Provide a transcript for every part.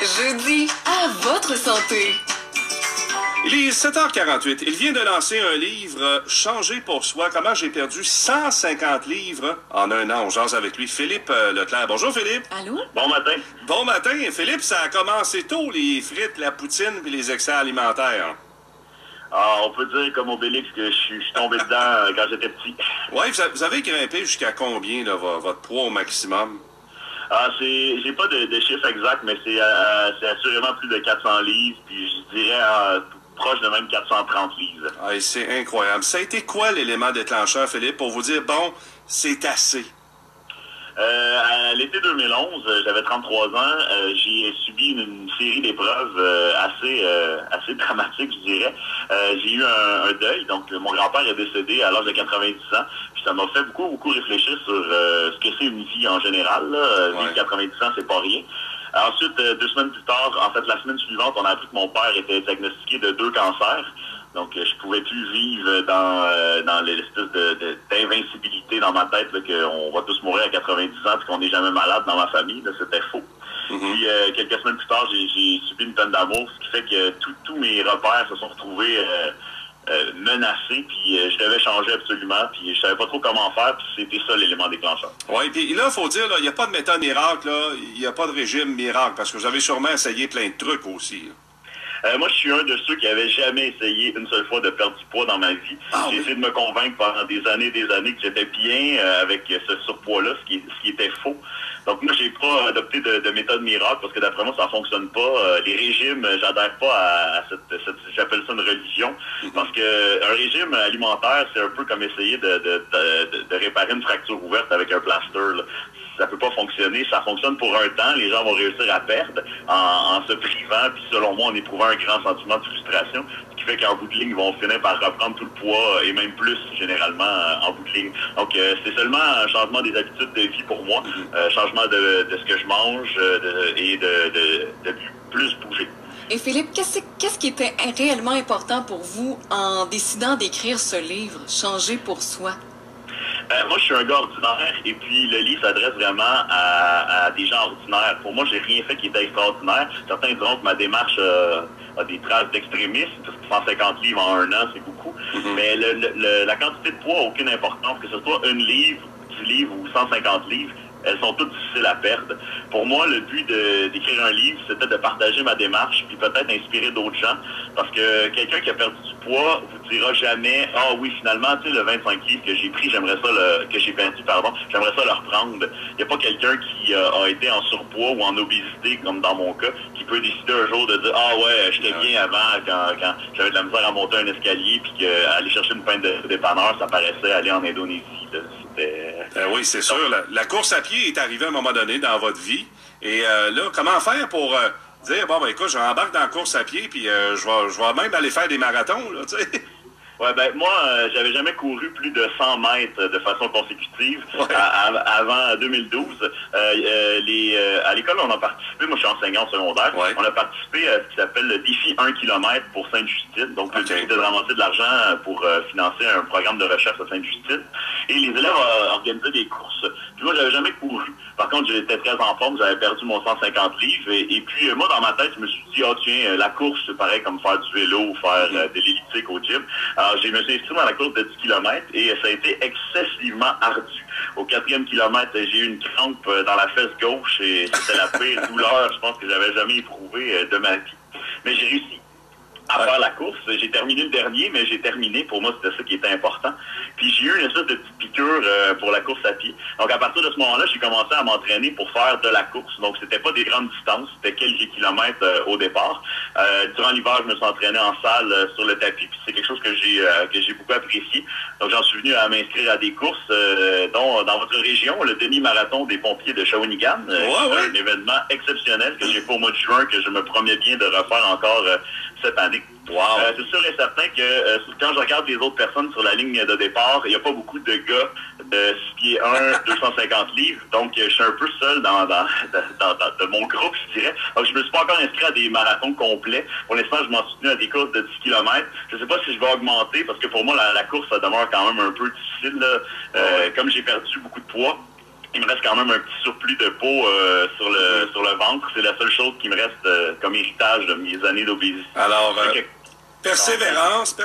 Jeudi, à votre santé. Il est 7h48. Il vient de lancer un livre Changer pour soi. Comment j'ai perdu 150 livres en un an. On jase avec lui. Philippe Leclerc. Bonjour Philippe. Allô? Bon matin. Bon matin. Philippe, ça a commencé tôt, les frites, la poutine et les excès alimentaires. Ah, on peut dire comme Obélix que je suis tombé dedans quand j'étais petit. Oui, vous avez grimpé jusqu'à combien, là, votre poids au maximum? Ah, j'ai pas de chiffre exact, mais c'est assurément plus de 400 livres, puis je dirais proche de même 430 livres. Ah, c'est incroyable. Ça a été quoi l'élément déclencheur, Philippe, pour vous dire, bon, c'est assez? À l'été 2011, j'avais 33 ans, j'ai subi une série d'épreuves assez dramatiques, je dirais. J'ai eu un deuil, donc mon grand-père est décédé à l'âge de 90 ans, puis ça m'a fait beaucoup réfléchir sur ce que c'est une vie en général. Vivre 90 ans, c'est pas rien. Ensuite, 2 semaines plus tard, en fait la semaine suivante, on a appris que mon père était diagnostiqué de 2 cancers. Donc, je pouvais plus vivre dans l'espèce d'invincibilité dans ma tête, qu'on va tous mourir à 90 ans et qu'on n'est jamais malade dans ma famille. C'était faux. Puis, quelques semaines plus tard, j'ai subi une peine d'amour, ce qui fait que tous mes repères se sont retrouvés menacés, puis je devais changer absolument, puis je savais pas trop comment faire, puis c'était ça l'élément déclencheur. Oui, puis là, il faut dire, il n'y a pas de méthode miracle, il n'y a pas de régime miracle, parce que vous avez sûrement essayé plein de trucs aussi. Là. Moi, je suis un de ceux qui avait jamais essayé une seule fois de perdre du poids dans ma vie. J'ai essayé de me convaincre pendant des années que j'étais bien avec ce surpoids-là, ce qui était faux. Donc moi, j'ai pas adopté de méthode miracle parce que d'après moi, ça fonctionne pas. Les régimes, j'adhère pas à j'appelle ça une religion. Parce que un régime alimentaire, c'est un peu comme essayer de réparer une fracture ouverte avec un plaster, là. Ça peut pas fonctionner. Ça fonctionne pour un temps. Les gens vont réussir à perdre en se privant. Puis selon moi, en éprouvant un grand sentiment de frustration. Ce qui fait qu'en bout de ligne, ils vont finir par reprendre tout le poids et même plus généralement en bout de ligne. Donc c'est seulement un changement des habitudes de vie pour moi. Changement de ce que je mange et de plus bouger. Et Philippe, qu'est-ce qui était réellement important pour vous en décidant d'écrire ce livre, Changer pour soi? Moi, je suis un gars ordinaire et puis le livre s'adresse vraiment à des gens ordinaires. Pour moi, j'ai rien fait qui était extraordinaire. Certains diront que ma démarche a des traces d'extrémisme, parce que 150 livres en un an, c'est beaucoup. Mais la quantité de poids n'a aucune importance, que ce soit une livre, 10 livres ou 150 livres. Elles sont toutes difficiles à perdre. Pour moi, le but d'écrire un livre, c'était de partager ma démarche, puis peut-être inspirer d'autres gens. Parce que quelqu'un qui a perdu du poids vous dira jamais, ah oui, finalement, tu sais, le 25 livres que j'ai pris, que j'ai perdu, j'aimerais ça le reprendre. Il n'y a pas quelqu'un qui a été en surpoids ou en obésité, comme dans mon cas, qui peut décider un jour de dire, ah ouais, j'étais bien avant quand j'avais de la misère à monter un escalier, puis qu'aller chercher une pinte de dépanneur, ça paraissait aller en Indonésie. Oui, c'est sûr. La course à pied est arrivée à un moment donné dans votre vie. Et là, comment faire pour dire, bon, ben écoute, j'embarque dans la course à pied, puis je vais même aller faire des marathons, là, tu sais. Ouais, ben moi, j'avais jamais couru plus de 100 mètres de façon consécutive avant 2012. À l'école, on a participé, moi je suis enseignant au secondaire, on a participé à ce qui s'appelle le défi 1 km pour Sainte-Justine, donc le défi de ramasser de l'argent pour financer un programme de recherche à Sainte-Justine. Et les élèves organisaient des courses. Puis moi, j'avais jamais couru. Par contre, j'étais très en forme, j'avais perdu mon 150 livres. Et puis, moi, dans ma tête, je me suis dit, ah tiens, la course, c'est pareil comme faire du vélo ou faire de l'elliptique au gym. Alors, je me suis inscrit dans la course de 10 km et ça a été excessivement ardu. Au 4e kilomètre, j'ai eu une crampe dans la fesse gauche et c'était la pire douleur, je pense, que j'avais jamais éprouvée de ma vie. Mais j'ai réussi à faire la course. J'ai terminé le dernier, mais j'ai terminé. Pour moi, c'était ça qui était important. Puis j'ai eu une espèce de petite piqûre pour la course à pied. Donc à partir de ce moment-là, j'ai commencé à m'entraîner pour faire de la course. Donc c'était pas des grandes distances, c'était quelques kilomètres au départ. Durant l'hiver, je me suis entraîné en salle sur le tapis. Puis c'est quelque chose que j'ai beaucoup apprécié. Donc j'en suis venu à m'inscrire à des courses, dont dans votre région, le demi-marathon des pompiers de Shawinigan. Un événement exceptionnel que j'ai fait au mois de juin, que je me promets bien de refaire encore cette année. C'est sûr et certain que quand je regarde les autres personnes sur la ligne de départ, il n'y a pas beaucoup de gars de 6 pieds 1, 250 livres. Donc, je suis un peu seul de mon groupe, je dirais. Donc, je me suis pas encore inscrit à des marathons complets. Pour l'instant, je m'en suis tenu à des courses de 10 km. Je sais pas si je vais augmenter parce que pour moi, la course, ça demeure quand même un peu difficile. Comme j'ai perdu beaucoup de poids, il me reste quand même un petit surplus de peau sur le ventre. l'encre. C'est la seule chose qui me reste comme héritage de mes années d'obésité. Alors, persévérance,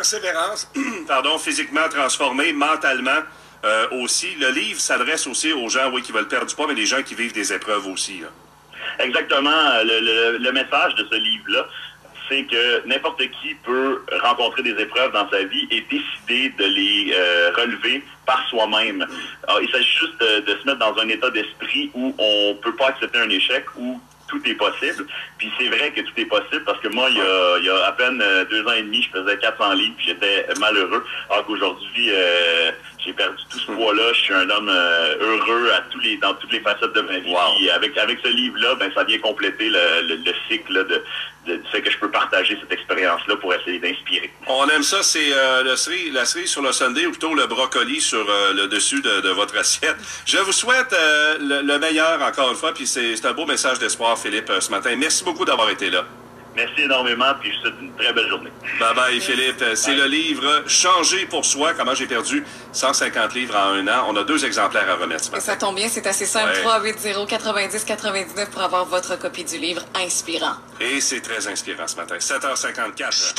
pardon, physiquement transformé, mentalement aussi. Le livre s'adresse aussi aux gens, oui, qui veulent perdre du poids, mais les gens qui vivent des épreuves aussi, là. Exactement. Le message de ce livre-là, c'est que n'importe qui peut rencontrer des épreuves dans sa vie et décider de les relever par soi-même. Il s'agit juste de se mettre dans un état d'esprit où on peut pas accepter un échec, où tout est possible. Puis c'est vrai que tout est possible parce que moi, il y a à peine 2 ans et demi, je faisais 400 livres, j'étais malheureux. Alors qu'aujourd'hui, j'ai perdu tout ce poids-là. Je suis un homme heureux dans toutes les facettes de ma vie. Wow. Puis avec ce livre-là, ben ça vient compléter le cycle là, de fait que je peux partager cette expérience-là pour essayer d'inspirer. On aime ça, c'est la cerise sur le sundae ou plutôt le brocoli sur le dessus de votre assiette. Je vous souhaite le meilleur encore une fois, puis c'est un beau message d'espoir, Philippe, ce matin. Merci beaucoup d'avoir été là. Merci énormément, puis je vous souhaite une très belle journée. Bye bye, Philippe. C'est le livre Changer pour soi, comment j'ai perdu 150 livres en 1 an. On a 2 exemplaires à remettre ce matin. Et ça tombe bien, c'est assez simple. Ouais. 380-90-99 pour avoir votre copie du livre inspirant. Et c'est très inspirant ce matin. 7h54.